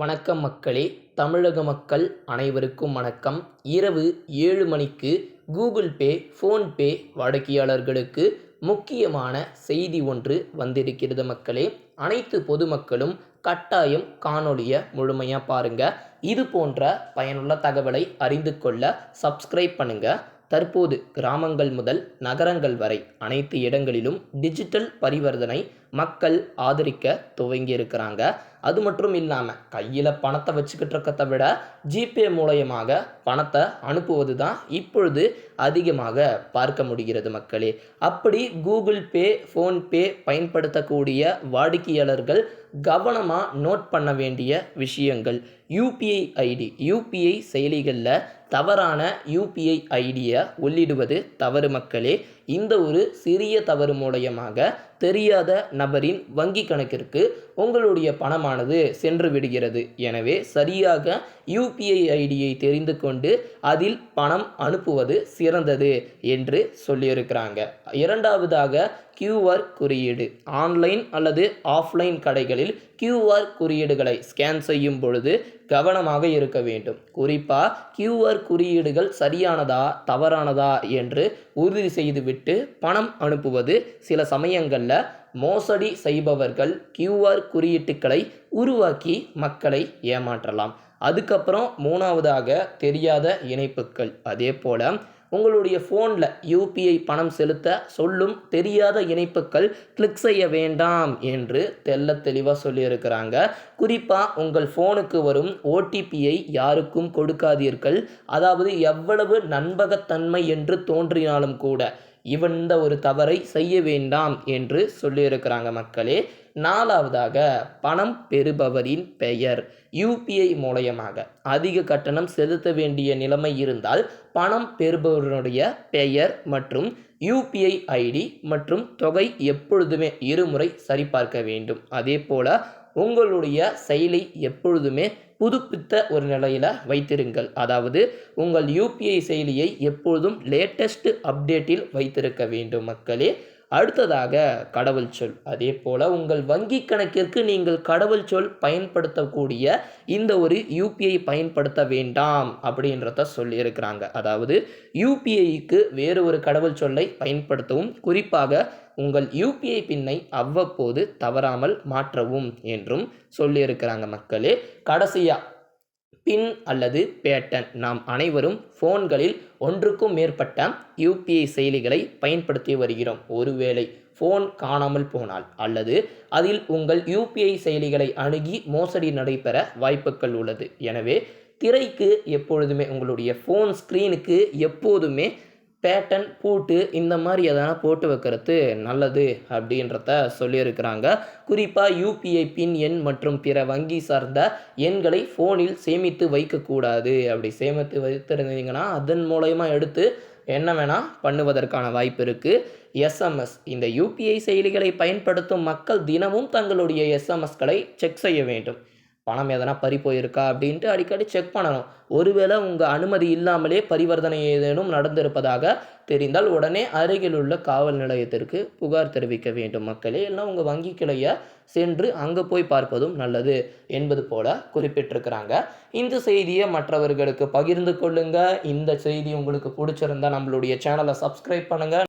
வணக்கம் மக்களே! தமிழக மக்கள் அனைவருக்கும் வணக்கம். இரவு 7 மணிக்கு கூகுள் பே, ஃபோன்பே வாடிக்கையாளர்களுக்கு முக்கியமான செய்தி ஒன்று வந்திருக்கிறது மக்களே! அனைத்து பொதுமக்களும் கட்டாயம் காணொளியை முழுமையாக பாருங்க. இது போன்ற பயனுள்ள தகவலை அறிந்து கொள்ள சப்ஸ்கிரைப் பண்ணுங்க. தற்போது கிராமங்கள் முதல் நகரங்கள் வரை அனைத்து இடங்களிலும் டிஜிட்டல் பரிவர்த்தனை மக்கள் ஆதரிக்க துவங்கியிருக்கிறாங்க. அது மட்டும் இல்லாமல் கையில் பணத்தை வச்சுக்கிட்டு இருக்கிறத விட ஜிபே மூலயமாக பணத்தை அனுப்புவது தான் இப்பொழுது அதிகமாக பார்க்க முடிகிறது மக்களே. அப்படி கூகுள் பே, ஃபோன்பே பயன்படுத்தக்கூடிய வாடிக்கையாளர்கள் கவனமாக நோட் பண்ண வேண்டிய விஷயங்கள். யூபிஐ செயலிகளில் தவறான யூபிஐ ஐடியை உள்ளிடுவது தவறு மக்களே. இந்த ஒரு சிறிய தவறு மூலயமாக தெரியாத நபரின் வங்கி கணக்கிற்கு உங்களுடைய பணமானது சென்று விடுகிறது. எனவே சரியாக யூபிஐ ஐடியை தெரிந்து கொண்டு அதில் பணம் அனுப்புவது சிறந்தது என்று சொல்லியிருக்கிறாங்க. இரண்டாவதாக கியூஆர் குறியீடு. ஆன்லைன் அல்லது ஆஃப்லைன் கடைகளில் கியூஆர் குறியீடுகளை ஸ்கேன் செய்யும் பொழுது கவனமாக இருக்க வேண்டும். குறிப்பாக கியூஆர் குறியீடுகள் சரியானதா தவறானதா என்று உறுதி செய்துவிட்டு பணம் அனுப்புவது சில சமயங்களில் மோசடி செய்பவர்கள் கியூஆர் குறியீட்டுகளை உருவாக்கி மக்களை ஏமாற்றலாம். அதுக்கப்புறம் மூணாவதாக தெரியாத இணைப்புகள். அதே போல் உங்களுடைய ஃபோனில் யூபிஐ பணம் செலுத்த சொல்லும் தெரியாத இணைப்புகள் கிளிக் செய்ய வேண்டாம் என்று தெளிவாக சொல்லியிருக்கிறாங்க. குறிப்பாக உங்கள் ஃபோனுக்கு வரும் ஓடிபியை யாருக்கும் கொடுக்காதீர்கள். அதாவது எவ்வளவு நம்பகத்தன்மை என்று தோன்றினாலும் கூட இந்த ஒரு தவறை செய்ய வேண்டாம் என்று சொல்லியிருக்கிறாங்க மக்களே. நாலாவதாக பணம் பெறுபவரின் பெயர். யூபிஐ மூலயமாக அதிக கட்டணம் செலுத்த வேண்டிய நிலைமை இருந்தால் பணம் பெறுபவருடைய பெயர் மற்றும் யூபிஐ ஐடி மற்றும் தொகை எப்பொழுதுமே இருமுறை சரிபார்க்க வேண்டும். அதே போல் உங்களுடைய செயலி எப்பொழுதுமே புதுப்பித்த ஒரு நிலையில் வைத்திருங்கள். அதாவது உங்கள் யூபிஐ செயலியை எப்பொழுதும் லேட்டஸ்ட் அப்டேட்டில் வைத்திருக்க வேண்டும் மக்களே. அடுத்ததாக கடவுள் சொல். அதே போல் உங்கள் வங்கி கணக்கிற்கு நீங்கள் கடவுள் சொல் பயன்படுத்தக்கூடிய இந்த ஒரு யூபிஐ பயன்படுத்த வேண்டாம் அப்படின்றத சொல்லியிருக்கிறாங்க. அதாவது யூபிஐக்கு வேறு ஒரு கடவுள் சொல்லை பயன்படுத்தவும், குறிப்பாக உங்கள் யூபிஐ பின்னை அவ்வப்போது தவறாமல் மாற்றவும் என்றும் சொல்லியிருக்கிறாங்க மக்களே. கடைசியாக பின் அல்லது பேட்டர்ன். நாம் அனைவரும் ஃபோன்களில் ஒன்றுக்கும் மேற்பட்ட யூபிஐ செயலிகளை பயன்படுத்தி வருகிறோம். ஒருவேளை ஃபோன் காணாமல் போனால் அல்லது அதில் உங்கள் யூபிஐ செயலிகளை அணுகி மோசடி நடைபெற வாய்ப்புகள் உள்ளது. எனவே திரைக்கு எப்பொழுதுமே உங்களுடைய ஃபோன் ஸ்க்ரீனுக்கு எப்போதுமே பேட்டர்ன் பூட்டு இந்த மாதிரி எதனா போட்டு வைக்கிறது நல்லது அப்படின்றத சொல்லியிருக்கிறாங்க. குறிப்பாக யூபிஐ பின் எண் மற்றும் பிற வங்கி சார்ந்த எண்களை ஃபோனில் சேமித்து வைக்கக்கூடாது. அப்படி சேமித்து வைத்திருந்தீங்கன்னா அதன் மூலயமா எடுத்து என்ன வேணால் பண்ணுவதற்கான வாய்ப்பு இருக்குது. எஸ்எம்எஸ். இந்த யூபிஐ செயலிகளை பயன்படுத்தும் மக்கள் தினமும் தங்களுடைய எஸ்எம்எஸ்களை செக் செய்ய வேண்டும். பணம் எதனா பறி போயிருக்கா அப்படின்ட்டு அடிக்கடி செக் பண்ணணும். ஒருவேளை உங்கள் அனுமதி இல்லாமலே பரிவர்த்தனை ஏதேனும் நடந்திருப்பதாக தெரிந்தால் உடனே அருகில் உள்ள காவல் நிலையத்திற்கு புகார் தெரிவிக்க வேண்டும் மக்களே. இல்லை உங்கள் வங்கி கிளையை சென்று அங்கே போய் பார்ப்பதும் நல்லது என்பது போல குறிப்பிட்டிருக்கிறாங்க. இந்த செய்தியை மற்றவர்களுக்கு பகிர்ந்து கொள்ளுங்க. இந்த செய்தி உங்களுக்கு பிடிச்சிருந்தா நம்மளுடைய சேனலை சப்ஸ்கிரைப் பண்ணுங்கள்.